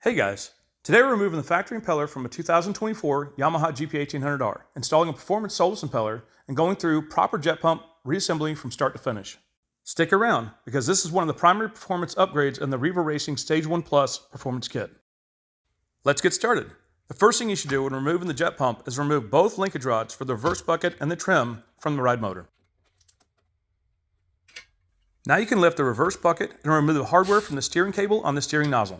Hey guys, today we're removing the factory impeller from a 2024 Yamaha GP1800R, installing a performance Solas impeller, and going through proper jet pump reassembly from start to finish. Stick around, because this is one of the primary performance upgrades in the Revo Racing Stage 1 Plus performance kit. Let's get started. The first thing you should do when removing the jet pump is remove both linkage rods for the reverse bucket and the trim from the ride motor. Now you can lift the reverse bucket and remove the hardware from the steering cable on the steering nozzle.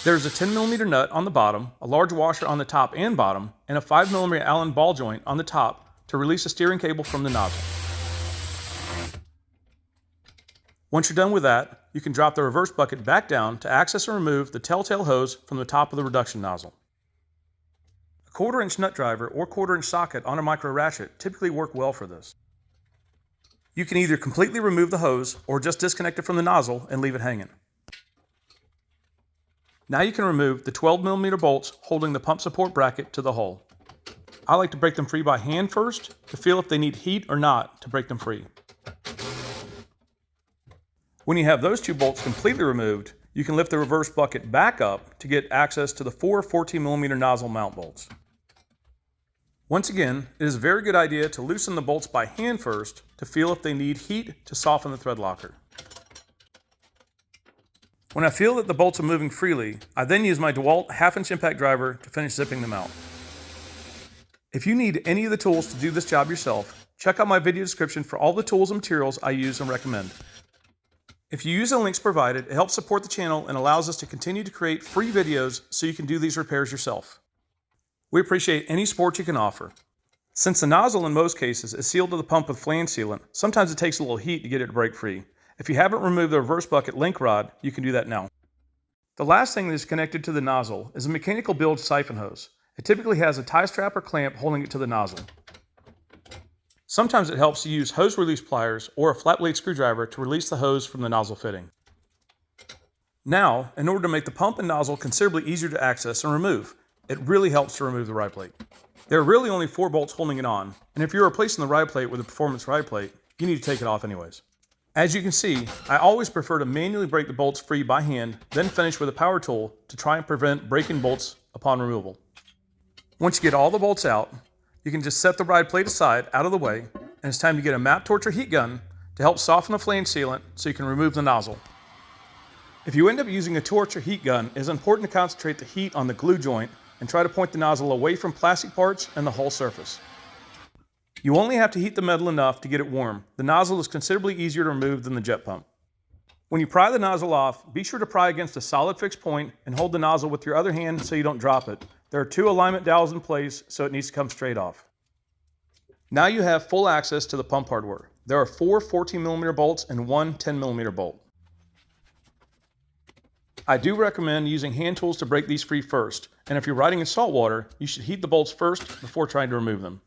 There's a 10mm nut on the bottom, a large washer on the top and bottom, and a 5mm Allen ball joint on the top to release the steering cable from the nozzle. Once you're done with that, you can drop the reverse bucket back down to access and remove the telltale hose from the top of the reduction nozzle. A 1/4-inch nut driver or 1/4-inch socket on a micro ratchet typically work well for this. You can either completely remove the hose or just disconnect it from the nozzle and leave it hanging. Now you can remove the 12mm bolts holding the pump support bracket to the hull. I like to break them free by hand first to feel if they need heat or not to break them free. When you have those two bolts completely removed, you can lift the reverse bucket back up to get access to the 4 14mm nozzle mount bolts. Once again, it is a very good idea to loosen the bolts by hand first to feel if they need heat to soften the thread locker. When I feel that the bolts are moving freely, I then use my DeWalt 1/2-inch impact driver to finish zipping them out. If you need any of the tools to do this job yourself, check out my video description for all the tools and materials I use and recommend. If you use the links provided, it helps support the channel and allows us to continue to create free videos so you can do these repairs yourself. We appreciate any support you can offer. Since the nozzle in most cases is sealed to the pump with flange sealant, sometimes it takes a little heat to get it to break free. If you haven't removed the reverse bucket link rod, you can do that now. The last thing that is connected to the nozzle is a mechanical Bilge siphon hose. It typically has a tie strap or clamp holding it to the nozzle. Sometimes it helps to use hose release pliers or a flat blade screwdriver to release the hose from the nozzle fitting. Now, in order to make the pump and nozzle considerably easier to access and remove, it really helps to remove the ride plate. There are really only 4 bolts holding it on, and if you're replacing the ride plate with a performance ride plate, you need to take it off anyways. As you can see, I always prefer to manually break the bolts free by hand, then finish with a power tool to try and prevent breaking bolts upon removal. Once you get all the bolts out, you can just set the ride plate aside out of the way, and it's time to get a map torch or heat gun to help soften the flange sealant so you can remove the nozzle. If you end up using a torch or heat gun, it is important to concentrate the heat on the glue joint and try to point the nozzle away from plastic parts and the hull surface. You only have to heat the metal enough to get it warm. The nozzle is considerably easier to remove than the jet pump. When you pry the nozzle off, be sure to pry against a solid fixed point and hold the nozzle with your other hand so you don't drop it. There are 2 alignment dowels in place, so it needs to come straight off. Now you have full access to the pump hardware. There are 4 14mm bolts and 1 10mm bolt. I do recommend using hand tools to break these free first, and if you're riding in salt water, you should heat the bolts first before trying to remove them.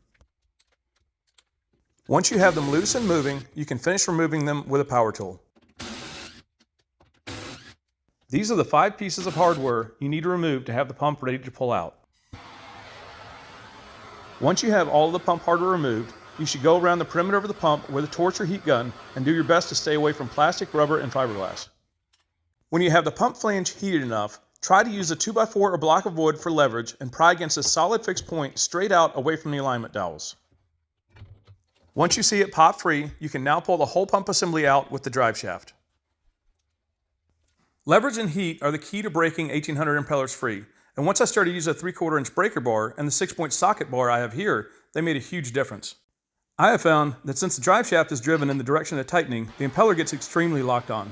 Once you have them loose and moving, you can finish removing them with a power tool. These are the 5 pieces of hardware you need to remove to have the pump ready to pull out. Once you have all of the pump hardware removed, you should go around the perimeter of the pump with a torch or heat gun and do your best to stay away from plastic, rubber, and fiberglass. When you have the pump flange heated enough, try to use a 2x4 or block of wood for leverage and pry against a solid fixed point straight out away from the alignment dowels. Once you see it pop free, you can now pull the whole pump assembly out with the Driveshaft. Leverage and heat are the key to breaking 1800 impellers free, and once I started using a 3/4-inch breaker bar and the 6-point socket bar I have here, they made a huge difference. I have found that since the Driveshaft is driven in the direction of tightening, the impeller gets extremely locked on.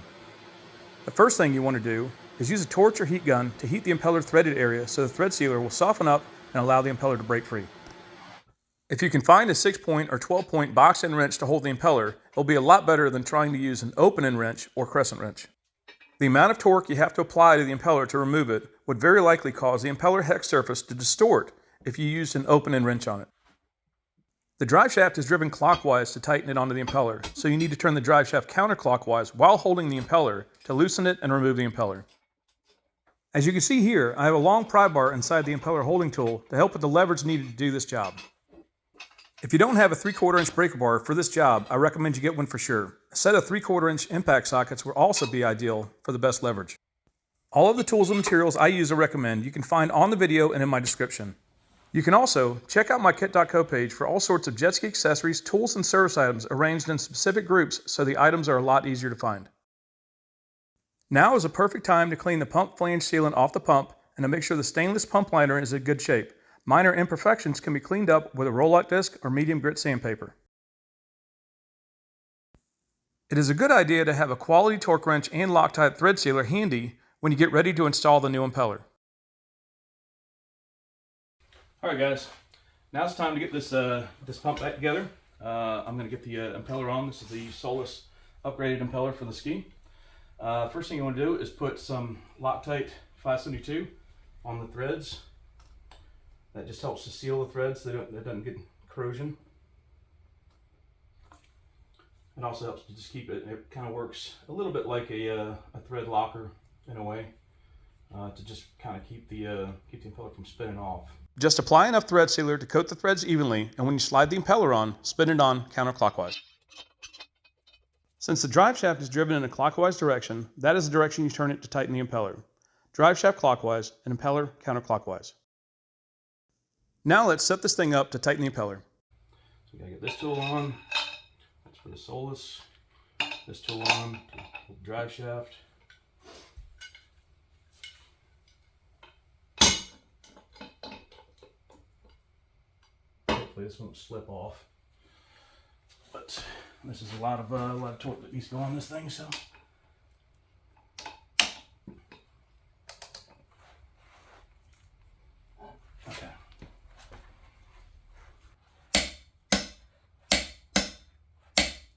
The first thing you want to do is use a torch or heat gun to heat the impeller threaded area so the thread sealer will soften up and allow the impeller to break free. If you can find a 6-point or 12-point box-end wrench to hold the impeller, it'll be a lot better than trying to use an open-end wrench or crescent wrench. The amount of torque you have to apply to the impeller to remove it would very likely cause the impeller hex surface to distort if you used an open-end wrench on it. The Driveshaft is driven clockwise to tighten it onto the impeller, so you need to turn the Driveshaft counterclockwise while holding the impeller to loosen it and remove the impeller. As you can see here, I have a long pry bar inside the impeller holding tool to help with the leverage needed to do this job. If you don't have a 3/4-inch breaker bar for this job, I recommend you get one for sure. A set of 3/4-inch impact sockets will also be ideal for the best leverage. All of the tools and materials I use or recommend you can find on the video and in my description. You can also check out my kit.co page for all sorts of Jetski accessories, tools, and service items arranged in specific groups so the items are a lot easier to find. Now is a perfect time to clean the pump flange sealant off the pump and to make sure the stainless pump liner is in good shape. Minor imperfections can be cleaned up with a roll-out disc or medium grit sandpaper. It is a good idea to have a quality torque wrench and Loctite thread sealer handy when you get ready to install the new impeller. Alright guys, now it's time to get this pump back together. I'm going to get the impeller on. This is the Solas upgraded impeller for the ski. First thing you want to do is put some Loctite 572 on the threads. That just helps to seal the threads so that doesn't get corrosion. It also helps to just keep it. It kind of works a little bit like a thread locker in a way, to just kind of keep the impeller from spinning off. Just apply enough thread sealer to coat the threads evenly, and when you slide the impeller on, spin it on counterclockwise. Since the drive shaft is driven in a clockwise direction, that is the direction you turn it to tighten the impeller. Drive shaft clockwise and impeller counterclockwise. Now let's set this thing up to tighten the impeller. So we gotta get this tool on. That's for the Solas. This tool on to the drive shaft. Hopefully this won't slip off. But this is a lot of torque that needs to go on this thing, so. Okay.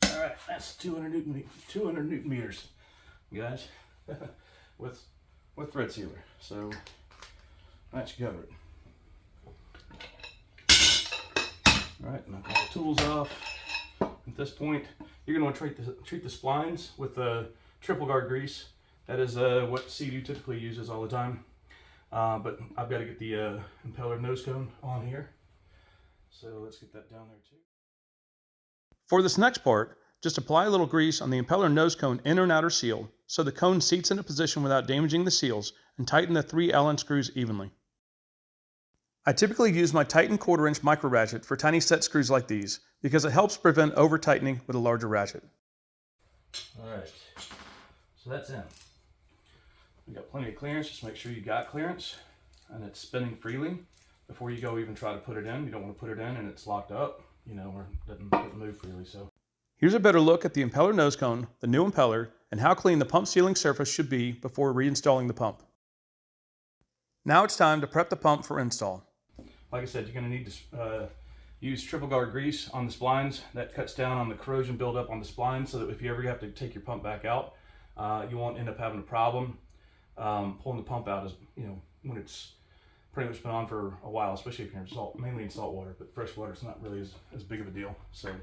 All right, that's 200 newton meters, guys, with thread sealer. So that should cover it. All right, knock all the tools off. At this point, you're going to want to treat the splines with triple guard grease. That is what Sea-Doo typically uses all the time. But I've got to get the impeller nose cone on here. So let's get that down there too. For this next part, just apply a little grease on the impeller nose cone inner and outer seal so the cone seats into position without damaging the seals, and tighten the 3 Allen screws evenly. I typically use my Titan 1/4 inch micro ratchet for tiny set screws like these because it helps prevent over tightening with a larger ratchet. Alright, so that's in. We got plenty of clearance. Just make sure you got clearance and it's spinning freely before you go even try to put it in. You don't want to put it in and it's locked up, you know, or it doesn't move freely. So here's a better look at the impeller nose cone, the new impeller, and how clean the pump sealing surface should be before reinstalling the pump. Now it's time to prep the pump for install. Like I said, you're going to need to use triple guard grease on the splines. That cuts down on the corrosion buildup on the splines, so that if you ever have to take your pump back out, you won't end up having a problem pulling the pump out, as you know, when it's pretty much been on for a while, especially if you're mainly in salt water. But fresh water, it's not really as big of a deal. So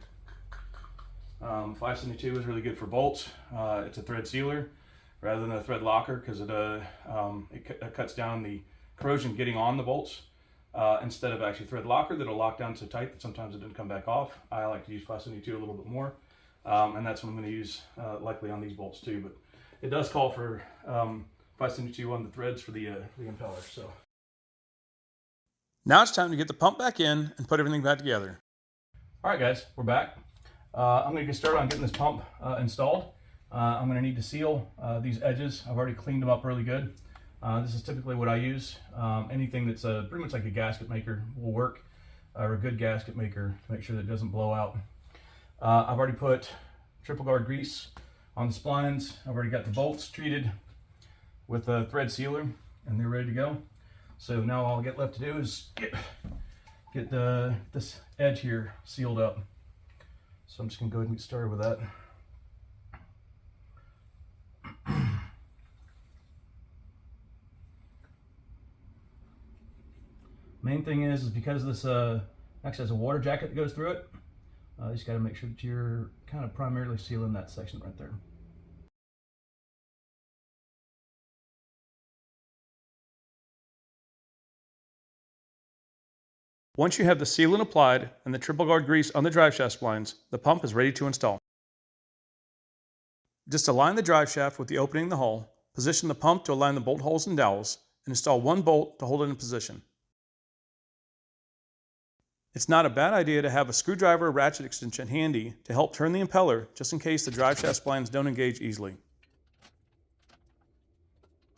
572 is really good for bolts. It's a thread sealer rather than a thread locker because it cuts down the corrosion getting on the bolts. Instead of actually thread locker that'll lock down so tight that sometimes it doesn't come back off. I like to use 572 a little bit more, and that's what I'm going to use likely on these bolts too. But it does call for 572 on the threads for the impeller. So now it's time to get the pump back in and put everything back together. All right, guys, we're back. I'm going to get started on getting this pump installed. I'm going to need to seal these edges. I've already cleaned them up really good. This is typically what I use. Anything that's pretty much like a gasket maker will work, or a good gasket maker, to make sure that it doesn't blow out. I've already put triple guard grease on the splines. I've already got the bolts treated with a thread sealer, and they're ready to go. So now all I get left to do is get this edge here sealed up. So I'm just going to go ahead and get started with that. Main thing is because this actually has a water jacket that goes through it, you just got to make sure that you're kind of primarily sealing that section right there. Once you have the sealant applied and the triple guard grease on the driveshaft splines, the pump is ready to install. Just align the driveshaft with the opening in the hull, position the pump to align the bolt holes and dowels, and install one bolt to hold it in position. It's not a bad idea to have a screwdriver or ratchet extension handy to help turn the impeller just in case the driveshaft splines don't engage easily.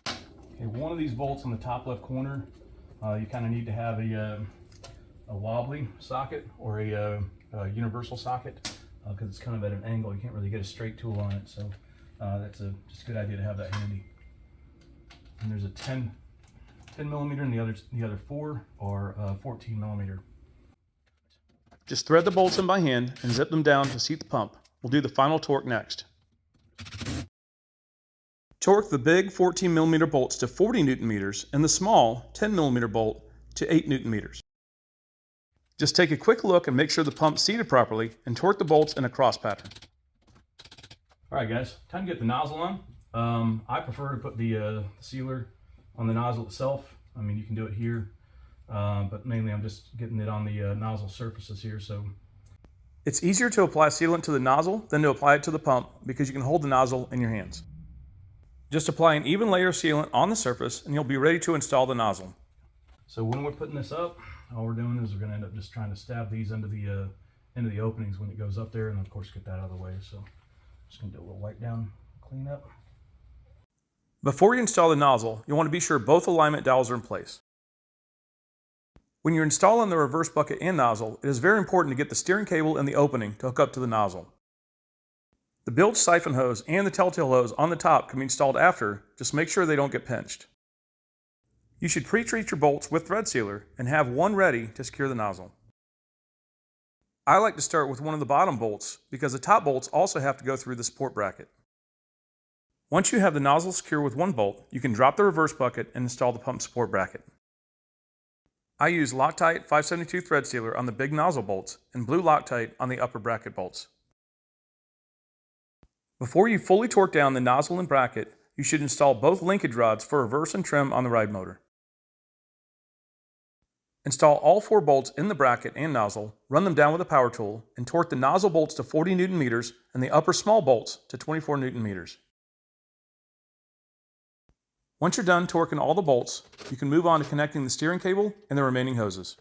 Okay, one of these bolts on the top left corner, you kind of need to have a wobbly socket or a universal socket because it's kind of at an angle. You can't really get a straight tool on it, so that's just a good idea to have that handy. And there's a 10 millimeter and the other 4 are 14 millimeter. Just thread the bolts in by hand and zip them down to seat the pump. We'll do the final torque next. Torque the big 14 millimeter bolts to 40 Newton meters and the small 10 millimeter bolt to 8 Newton meters. Just take a quick look and make sure the pump's seated properly and torque the bolts in a cross pattern. Alright guys, time to get the nozzle on. I prefer to put the sealer on the nozzle itself. I mean, you can do it here. But mainly I'm just getting it on the nozzle surfaces here. So it's easier to apply sealant to the nozzle than to apply it to the pump because you can hold the nozzle in your hands. Just apply an even layer of sealant on the surface and you'll be ready to install the nozzle. So when we're putting this up, all we're doing is we're going to end up just trying to stab these into the openings when it goes up there, and of course get that out of the way. So just going to do a little wipe down clean up. Before you install the nozzle, you want to be sure both alignment dowels are in place. When you're installing the reverse bucket and nozzle, it is very important to get the steering cable in the opening to hook up to the nozzle. The Bilge siphon hose and the telltale hose on the top can be installed after, just make sure they don't get pinched. You should pre-treat your bolts with thread sealer and have one ready to secure the nozzle. I like to start with one of the bottom bolts because the top bolts also have to go through the support bracket. Once you have the nozzle secure with one bolt, you can drop the reverse bucket and install the pump support bracket. I use Loctite 572 thread sealer on the big nozzle bolts and blue Loctite on the upper bracket bolts. Before you fully torque down the nozzle and bracket, you should install both linkage rods for reverse and trim on the ride motor. Install all 4 bolts in the bracket and nozzle, run them down with a power tool, and torque the nozzle bolts to 40 Newton meters and the upper small bolts to 24 Newton meters. Once you're done torquing all the bolts, you can move on to connecting the steering cable and the remaining hoses.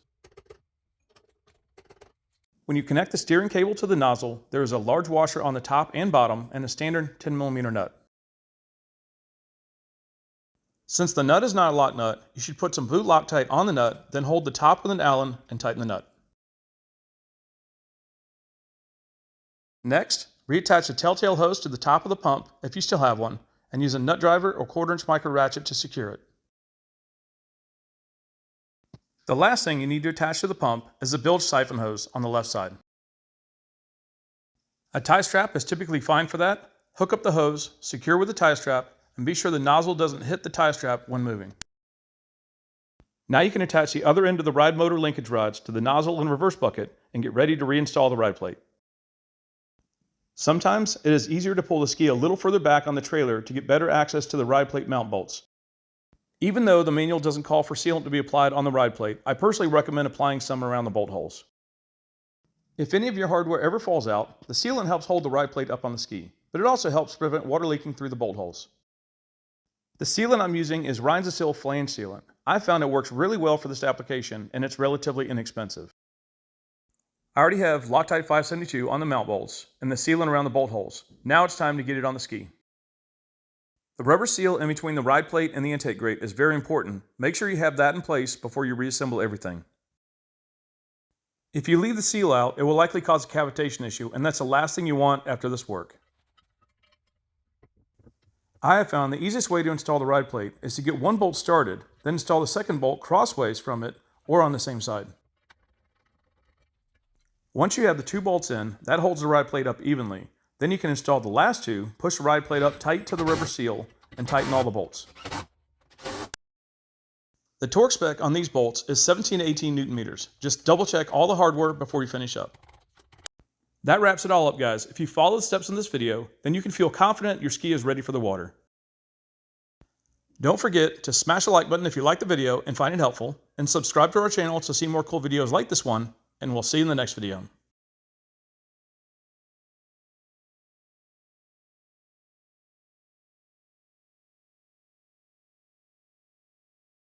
When you connect the steering cable to the nozzle, there is a large washer on the top and bottom and a standard 10 millimeter nut. Since the nut is not a lock nut, you should put some blue Loctite on the nut, then hold the top with an Allen and tighten the nut. Next, reattach the telltale hose to the top of the pump if you still have one, and use a nut driver or 1/4" micro ratchet to secure it. The last thing you need to attach to the pump is the Bilge siphon hose on the left side. A tie strap is typically fine for that. Hook up the hose, secure with the tie strap, and be sure the nozzle doesn't hit the tie strap when moving. Now you can attach the other end of the ride motor linkage rods to the nozzle and reverse bucket and get ready to reinstall the ride plate. Sometimes it is easier to pull the ski a little further back on the trailer to get better access to the ride plate mount bolts. Even though the manual doesn't call for sealant to be applied on the ride plate, I personally recommend applying some around the bolt holes. If any of your hardware ever falls out, the sealant helps hold the ride plate up on the ski, but it also helps prevent water leaking through the bolt holes. The sealant I'm using is Reinstall flange sealant. I found it works really well for this application and it's relatively inexpensive. I already have Loctite 572 on the mount bolts and the sealant around the bolt holes. Now it's time to get it on the ski. The rubber seal in between the ride plate and the intake grate is very important. Make sure you have that in place before you reassemble everything. If you leave the seal out, it will likely cause a cavitation issue, and that's the last thing you want after this work. I have found the easiest way to install the ride plate is to get one bolt started, then install the second bolt crossways from it or on the same side. Once you have the 2 bolts in, that holds the ride plate up evenly. Then you can install the last 2, push the ride plate up tight to the rubber seal, and tighten all the bolts. The torque spec on these bolts is 17 to 18 Newton meters. Just double check all the hardware before you finish up. That wraps it all up, guys. If you follow the steps in this video, then you can feel confident your ski is ready for the water. Don't forget to smash the like button if you like the video and find it helpful, and subscribe to our channel to see more cool videos like this one, and we'll see you in the next video.